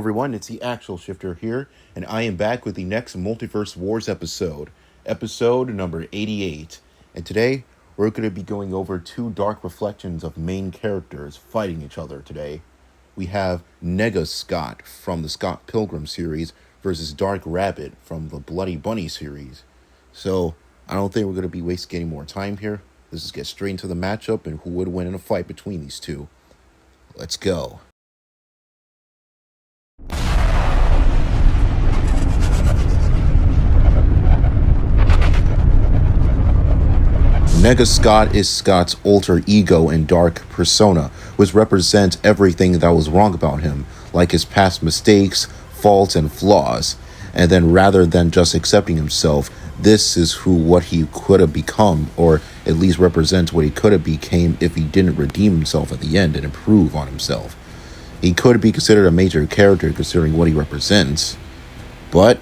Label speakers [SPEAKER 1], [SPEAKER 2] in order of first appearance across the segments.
[SPEAKER 1] everyone, it's the Actual Shifter here, and I am back with the next Multiverse Wars episode number 88. And today, we're going to be going over two dark reflections of main characters fighting each other today. We have Nega-Scott from the Scott Pilgrim series versus Dark Rabbit from the Bloody Bunny series. So, I don't think we're going to be wasting any more time here. Let's just get straight into the matchup and who would win in a fight between these two. Let's go. Nega-Scott is Scott's alter ego and dark persona, which represents everything that was wrong about him, like his past mistakes, faults, and flaws. And then rather than just accepting himself, this is what he could have become, or at least represents what he could have became if he didn't redeem himself at the end and improve on himself. He could be considered a major character considering what he represents. But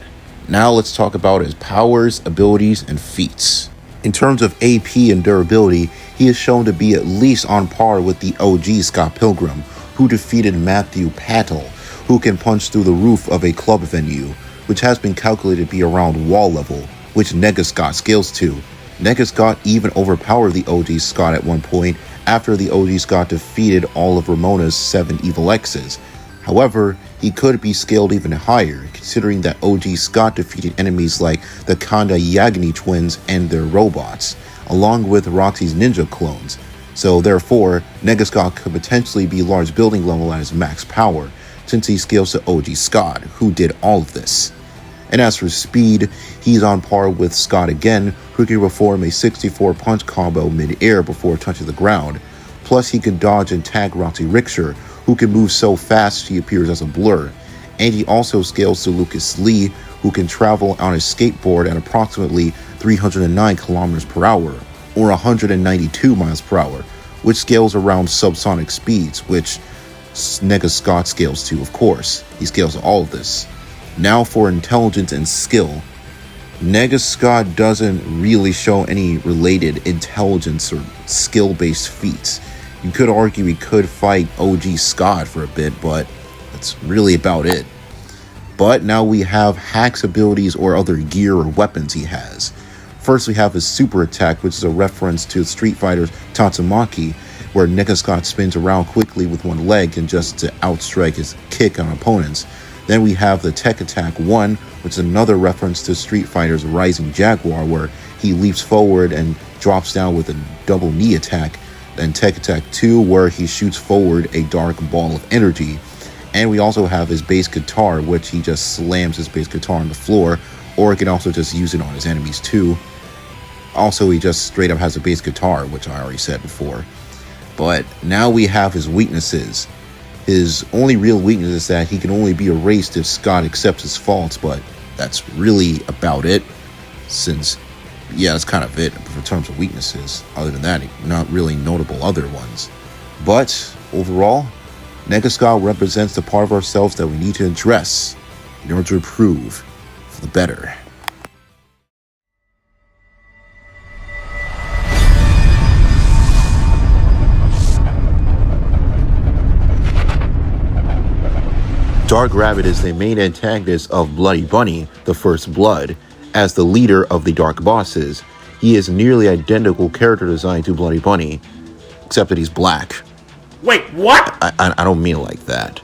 [SPEAKER 1] now let's talk about his powers, abilities, and feats. In terms of AP and durability, he is shown to be at least on par with the OG Scott Pilgrim, who defeated Matthew Patel, who can punch through the roof of a club venue, which has been calculated to be around wall level, which Nega-Scott scales to. Nega-Scott even overpowered the OG Scott at one point after the OG Scott defeated all of Ramona's 7 evil exes. However, he could be scaled even higher, considering that OG Scott defeated enemies like the Kanda Yagni twins and their robots, along with Roxy's ninja clones. So therefore, Nega-Scott could potentially be large building level at his max power, since he scales to OG Scott, who did all of this. And as for speed, he's on par with Scott again, who can perform a 64 punch combo mid-air before touching the ground. Plus he can dodge and tag Roxy Rickshaw, who can move so fast she appears as a blur. And he also scales to Lucas Lee, who can travel on a skateboard at approximately 309 kilometers per hour, or 192 miles per hour, which scales around subsonic speeds, which Nega-Scott scales to, of course. He scales to all of this. Now for intelligence and skill. Nega-Scott doesn't really show any related intelligence or skill-based feats. You could argue he could fight OG Scott for a bit, but that's really about it. But now we have hacks abilities or other gear or weapons he has. First we have his super attack, which is a reference to Street Fighter's Tatsumaki, where Nega-Scott spins around quickly with one leg and just to outstrike his kick on opponents. Then we have the Tech Attack 1, which is another reference to Street Fighter's Rising Jaguar, where he leaps forward and drops down with a double knee attack. Then Tech Attack 2, where he shoots forward a dark ball of energy. And we also have his bass guitar, which he just slams his bass guitar on the floor, or he can also just use it on his enemies too. Also, he just straight up has a bass guitar, which I already said before. But now we have his weaknesses. His only real weakness is that he can only be erased if Scott accepts his faults, but that's really about it, since yeah, that's kind of it in terms of weaknesses. Other than that, not really notable other ones. But overall, Nega-Scott represents the part of ourselves that we need to address in order to improve for the better. Dark Rabbit is the main antagonist of Bloody Bunny, the First Blood. As the leader of the Dark Bosses, he is nearly identical character design to Bloody Bunny, except that he's black.
[SPEAKER 2] Wait, what?
[SPEAKER 1] I don't mean it like that.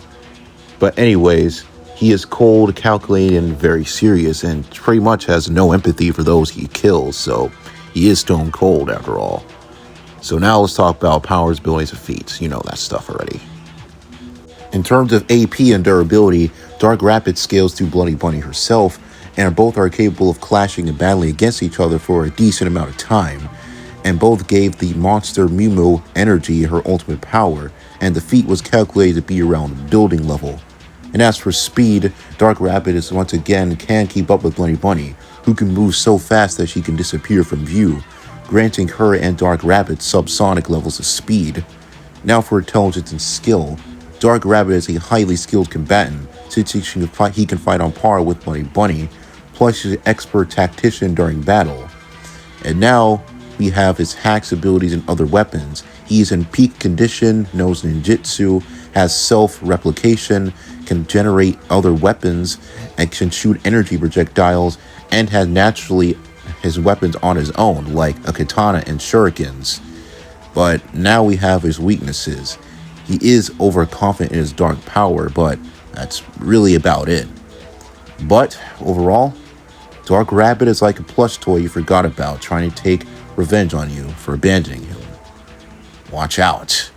[SPEAKER 1] But anyways, he is cold, calculated, and very serious, and pretty much has no empathy for those he kills, so he is stone cold after all. So now let's talk about powers, abilities, and feats. You know that stuff already. In terms of AP and durability, Dark Rabbit scales to Bloody Bunny herself, and both are capable of clashing and battling against each other for a decent amount of time. And both gave the monster Mumu energy her ultimate power, and the feat was calculated to be around building level. And as for speed, Dark Rabbit is once again can keep up with Bloody Bunny, who can move so fast that she can disappear from view, granting her and Dark Rabbit subsonic levels of speed. Now for intelligence and skill. Dark Rabbit is a highly skilled combatant, since he can fight on par with Bloody Bunny, plus he's an expert tactician during battle. And now, we have his hacks abilities and other weapons. He's in peak condition, knows ninjutsu, has self-replication, can generate other weapons, and can shoot energy projectiles, and has naturally his weapons on his own, like a katana and shurikens. But now we have his weaknesses. He is overconfident in his dark power, but that's really about it. But overall, Dark Rabbit is like a plush toy you forgot about, trying to take revenge on you for abandoning him. Watch out.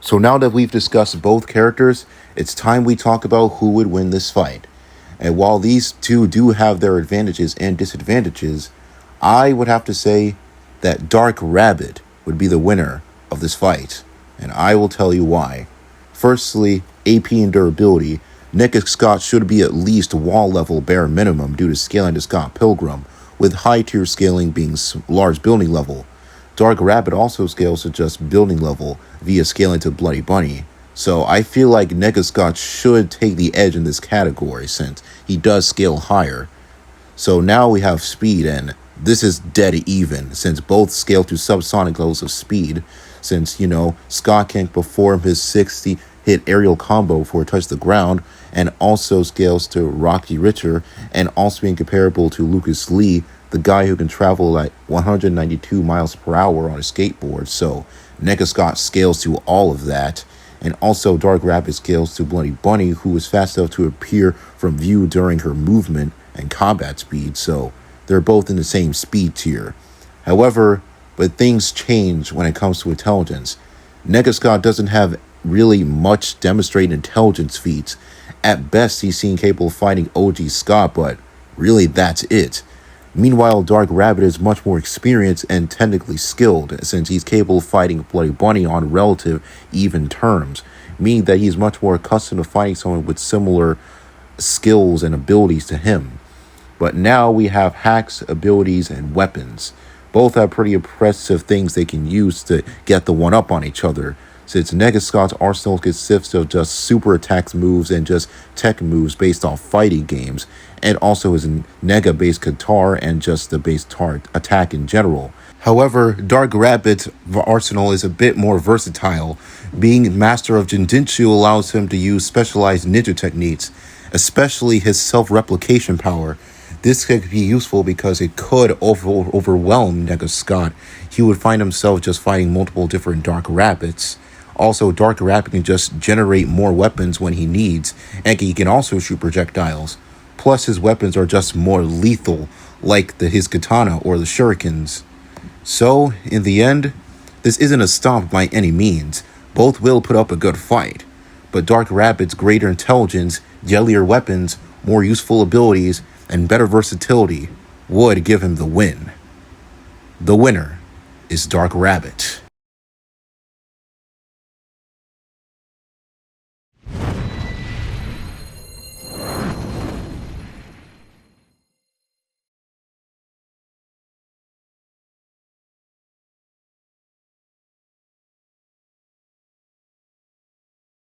[SPEAKER 1] So now that we've discussed both characters, it's time we talk about who would win this fight. And while these two do have their advantages and disadvantages, I would have to say that Dark Rabbit would be the winner of this fight, and I will tell you why. Firstly, AP and durability. Nega-Scott should be at least wall level bare minimum due to scaling to Scott Pilgrim, with high tier scaling being large building level. Dark Rabbit also scales to just building level via scaling to Bloody Bunny. So I feel like Nega-Scott should take the edge in this category since he does scale higher. So now we have speed, and this is dead even since both scale to subsonic levels of speed. Since, Scott can perform his 60 hit aerial combo before it touches the ground, and also scales to Rocky Richer, and also being comparable to Lucas Lee, the guy who can travel at 192 miles per hour on a skateboard. So Nega-Scott scales to all of that. And also Dark Rabbit scales to Bloody Bunny, who is fast enough to appear from view during her movement and combat speed. So they're both in the same speed tier. However, but things change when it comes to intelligence. Nega-Scott doesn't have really much demonstrated intelligence feats. At best, he's seen capable of fighting OG Scott, but really that's it. Meanwhile, Dark Rabbit is much more experienced and technically skilled, since he's capable of fighting Bloody Bunny on relative even terms, meaning that he's much more accustomed to fighting someone with similar skills and abilities to him. But now we have hacks, abilities, and weapons. Both have pretty impressive things they can use to get the one-up on each other, since Nega-Scott's arsenal consists of just super attacks moves and just tech moves based off fighting games, and also his Nega-based guitar and just the base attack in general. However, Dark Rabbit's arsenal is a bit more versatile. Being master of Jinjitsu allows him to use specialized ninja techniques, especially his self-replication power. This could be useful because it could overwhelm Nega-Scott. He would find himself just fighting multiple different Dark Rabbits. Also, Dark Rabbit can just generate more weapons when he needs, and he can also shoot projectiles. Plus, his weapons are just more lethal, like his katana or the shurikens. So, in the end, this isn't a stomp by any means. Both will put up a good fight. But Dark Rabbit's greater intelligence, deadlier weapons, more useful abilities, and better versatility would give him the win. The winner is Dark Rabbit.